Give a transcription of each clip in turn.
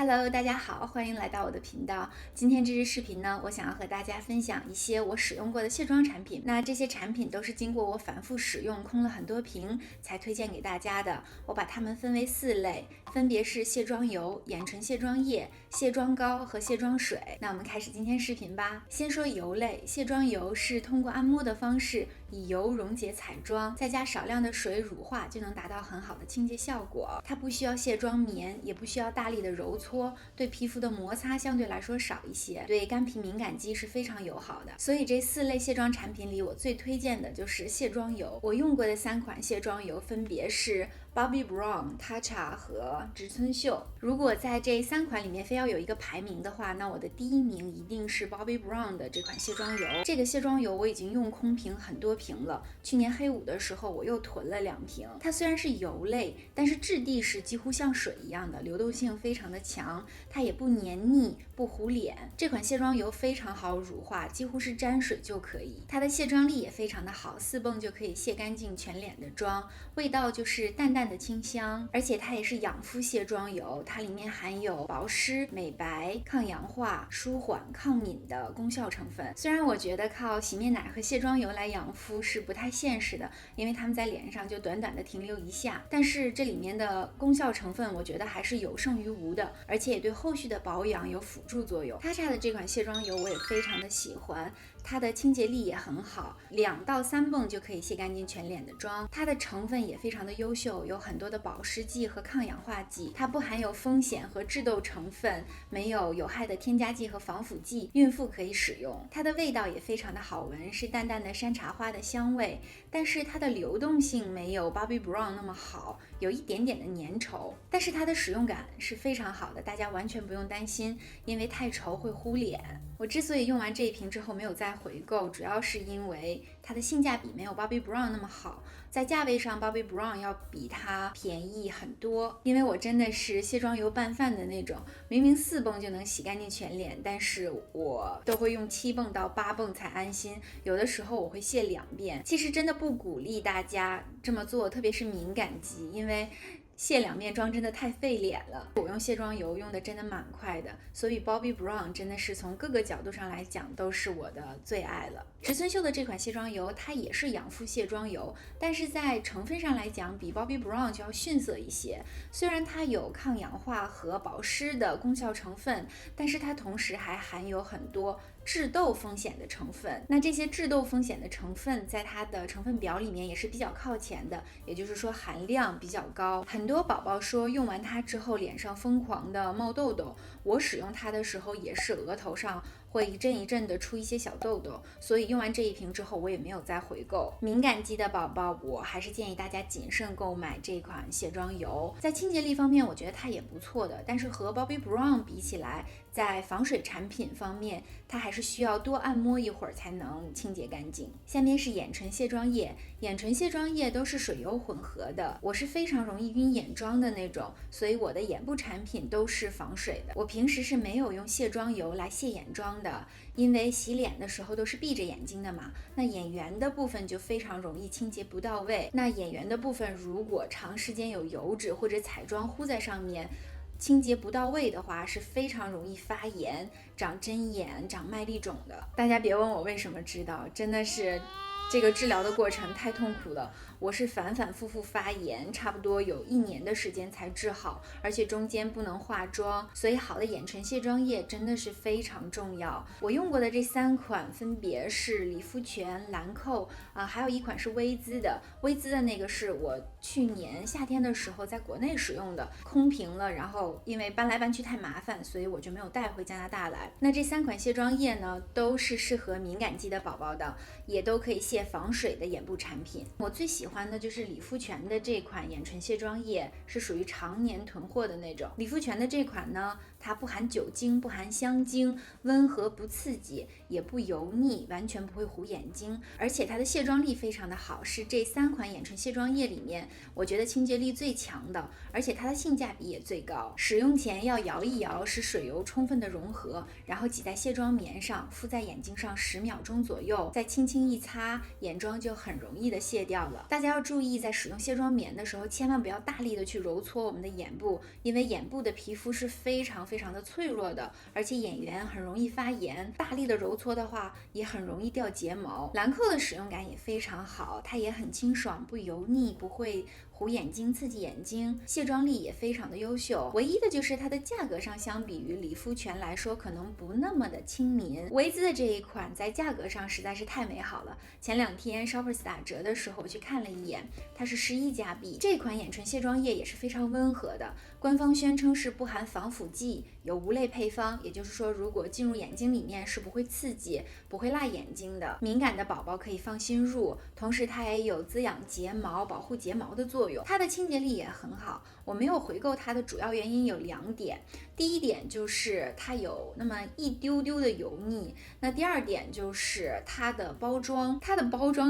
Hello，大家好，欢迎来到我的频道。今天这支视频呢，我想要和大家分享一些我使用过的卸妆产品。那这些产品都是经过我反复使用，空了很多瓶才推荐给大家的。我把它们分为4类，分别是卸妆油、眼唇卸妆液、卸妆膏和卸妆水。那我们开始今天视频吧。先说油类，卸妆油是通过按摩的方式，以油溶解彩妆，再加少量的水乳化，就能达到很好的清洁效果。它不需要卸妆棉，也不需要大力的揉搓，对皮肤的摩擦相对来说少一些，对干皮敏感肌是非常友好的。所以这4类卸妆产品里，我最推荐的就是卸妆油。我用过的3款卸妆油分别是 Bobbi Brown、Tatcha 和植村秀。如果在这3款里面非要有一个排名的话，那我的第1名一定是 Bobbi Brown 的这款卸妆油。这个卸妆油我已经用空瓶很多瓶了，去年黑五的时候我又囤了2瓶。它虽然是油类，但是质地是几乎像水一样的，流动性非常的强，它也不黏腻不糊脸。这款卸妆油非常好乳化，几乎是沾水就可以。它的卸妆力也非常的好，4泵就可以卸干净全脸的妆，味道就是淡淡的清香。而且它也是养肤卸妆油，它里面含有保湿、美白、抗氧化、舒缓、抗敏的功效成分。虽然我觉得靠洗面奶和卸妆油来养肤是不太现实的，因为它们在脸上就短短的停留一下，但是这里面的功效成分我觉得还是有胜于无的，而且也对后续的保养有辅助作用。Tatcha的这款卸妆油我也非常的喜欢，它的清洁力也很好，2到3泵就可以卸干净全脸的妆。它的成分也非常的优秀，有很多的保湿剂和抗氧化剂，它不含有风险和致痘成分，没有有害的添加剂和防腐剂，孕妇可以使用。它的味道也非常的好闻，是淡淡的山茶花的香味，但是它的流动性没有 Bobbi Brown 那么好，有一点点的粘稠，但是它的使用感是非常好的，大家完全不用担心，因为太稠会糊脸。我之所以用完这一瓶之后没有再回购，主要是因为它的性价比没有 Bobbi Brown 那么好，在价位上 Bobbi Brown 要比它便宜很多。因为我真的是卸妆油拌饭的那种，明明4泵就能洗干净全脸，但是我都会用7泵到8泵才安心，有的时候我会卸2遍。其实真的不鼓励大家这么做，特别是敏感肌，因为卸2遍妆真的太费脸了。我用卸妆油用的真的蛮快的，所以 Bobbi Brown 真的是从各个角度上来讲都是我的最爱了。植村秀的这款卸妆油它也是养肤卸妆油，但是在成分上来讲比 Bobbi Brown 就要逊色一些。虽然它有抗氧化和保湿的功效成分，但是它同时还含有很多致痘风险的成分。那这些致痘风险的成分在它的成分表里面也是比较靠前的，也就是说含量比较高。很多宝宝说用完它之后脸上疯狂的冒痘痘，我使用它的时候也是额头上会一阵一阵的出一些小痘痘，所以用完这一瓶之后我也没有再回购。敏感肌的宝宝我还是建议大家谨慎购买这款卸妆油。在清洁力方面我觉得它也不错的，但是和 Bobbi Brown 比起来，在防水产品方面它还是需要多按摩一会儿才能清洁干净。下面是眼唇卸妆液，眼唇卸妆液都是水油混合的，我是非常容易晕眼妆的那种，所以我的眼部产品都是防水的。我平时是没有用卸妆油来卸眼妆的，因为洗脸的时候都是闭着眼睛的嘛，那眼缘的部分就非常容易清洁不到位。那眼缘的部分如果长时间有油脂或者彩妆糊在上面，清洁不到位的话是非常容易发炎、长针眼、长麦粒肿的。大家别问我为什么知道，真的是这个治疗的过程太痛苦了，我是反反复复发炎，差不多有1年的时间才治好，而且中间不能化妆，所以好的眼唇卸妆液真的是非常重要。我用过的这3款分别是理肤泉、兰蔻还有一款是薇姿的，薇姿的那个是我去年夏天的时候在国内使用的，空瓶了，然后因为搬来搬去太麻烦，所以我就没有带回加拿大来。那这3款卸妆液呢，都是适合敏感肌的宝宝的，也都可以卸防水的眼部产品。我最喜欢的就是理肤泉的这款眼唇卸妆液，是属于常年囤货的那种。理肤泉的这款呢，它不含酒精，不含香精，温和不刺激，也不油腻，完全不会糊眼睛，而且它的卸妆力非常的好，是这3款眼唇卸妆液里面我觉得清洁力最强的，而且它的性价比也最高。使用前要摇一摇，使水油充分的融合，然后挤在卸妆棉上，敷在眼睛上10秒钟左右，再轻轻一擦，眼妆就很容易的卸掉了。大家要注意，在使用卸妆棉的时候，千万不要大力的去揉搓我们的眼部，因为眼部的皮肤是非常的脆弱的，而且眼缘很容易发炎，大力的揉搓的话，也很容易掉睫毛。兰蔻的使用感也非常好，它也很清爽，不油腻，不会糊眼睛、刺激眼睛，卸妆力也非常的优秀。唯一的就是它的价格上，相比于理肤泉来说，可能不那么的亲民。薇姿的这一款在价格上实在是太美好了。前2天 Shoppers 打折的时候，我去看了一眼，它是11加币。这款眼唇卸妆液也是非常温和的，官方宣称是不含防腐剂，有无泪配方，也就是说，如果进入眼睛里面是不会刺激、不会辣眼睛的，敏感的宝宝可以放心入。同时，它也有滋养睫毛、保护睫毛的作用，它的清洁力也很好。我没有回购它的主要原因有2点，第一点就是它有那么一丢丢的油腻，那第2点就是它的包装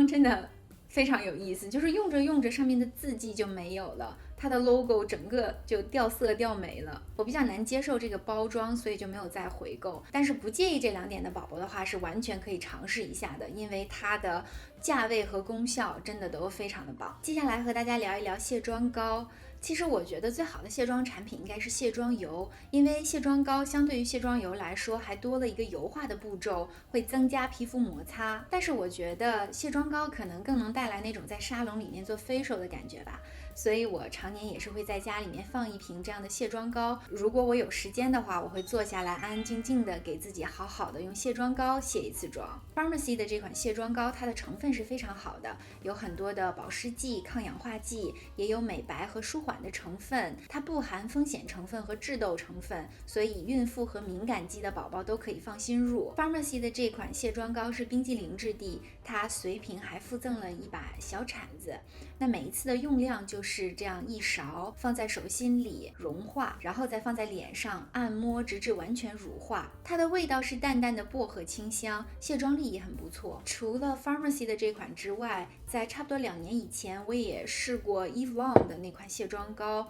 真的非常有意思，就是用着用着上面的字迹就没有了，它的 logo 整个就掉色掉没了。我比较难接受这个包装，所以就没有再回购。但是不介意这2点的宝宝的话，是完全可以尝试一下的，因为它的价位和功效真的都非常的棒。接下来和大家聊一聊卸妆膏。其实我觉得最好的卸妆产品应该是卸妆油，因为卸妆膏相对于卸妆油来说还多了一个油化的步骤，会增加皮肤摩擦。但是我觉得卸妆膏可能更能带来那种在沙龙里面做 facial 的感觉吧，所以我常年也是会在家里面放一瓶这样的卸妆膏。如果我有时间的话，我会坐下来安安静静的给自己好好的用卸妆膏卸一次妆。Pharmacy 的这款卸妆膏，它的成分是非常好的，有很多的保湿剂、抗氧化剂，也有美白和舒缓的成分，它不含风险成分和致痘成分，所以孕妇和敏感肌的宝宝都可以放心入。Pharmacy 的这款卸妆膏是冰激凌质地，它随瓶还附赠了一把小铲子，那每一次的用量就是这样1勺，放在手心里融化，然后再放在脸上按摩，直至完全乳化。它的味道是淡淡的薄荷清香，卸妆力也很不错。除了 Pharmacy 的这款之外，在差不多2年以前，我也试过 Eve Lom 的那款卸妆膏，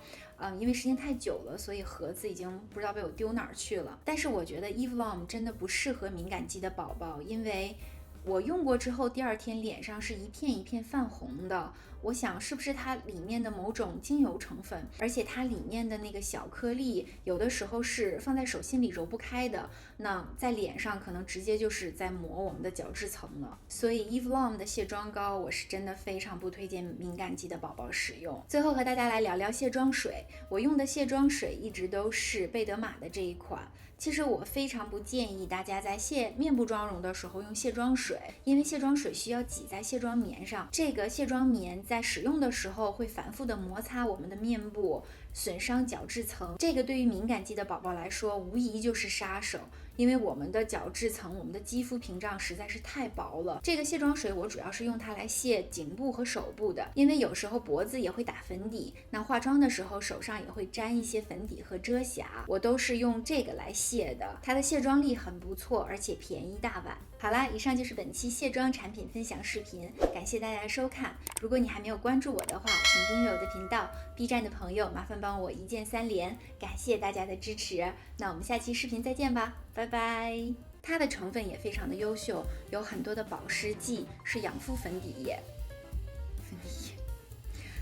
因为时间太久了，所以盒子已经不知道被我丢哪儿去了。但是我觉得 Eve Lom 真的不适合敏感肌的宝宝，因为我用过之后，第2天脸上是一片一片泛红的。我想是不是它里面的某种精油成分，而且它里面的那个小颗粒，有的时候是放在手心里揉不开的，那在脸上可能直接就是在抹我们的角质层了。所以 Eve Lom 的卸妆膏，我是真的非常不推荐敏感肌的宝宝使用。最后和大家来聊聊卸妆水，我用的卸妆水一直都是贝德玛的这一款。其实我非常不建议大家在卸面部妆容的时候用卸妆水，因为卸妆水需要挤在卸妆棉上，这个卸妆棉在使用的时候会反复的摩擦我们的面部，损伤角质层，这个对于敏感肌的宝宝来说无疑就是杀手，因为我们的角质层，我们的肌肤屏障实在是太薄了。这个卸妆水我主要是用它来卸颈部和手部的，因为有时候脖子也会打粉底，那化妆的时候手上也会沾一些粉底和遮瑕，我都是用这个来卸的，它的卸妆力很不错，而且便宜大碗。好啦，以上就是本期卸妆产品分享视频，感谢大家的收看。如果你还没有关注我的话，请订阅我的频道。B 站的朋友麻烦帮我一键3连，感谢大家的支持。那我们下期视频再见吧，拜拜。它的成分也非常的优秀，有很多的保湿剂，是养肤粉底液，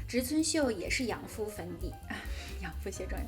植村秀也是养肤粉底，养肤卸妆油。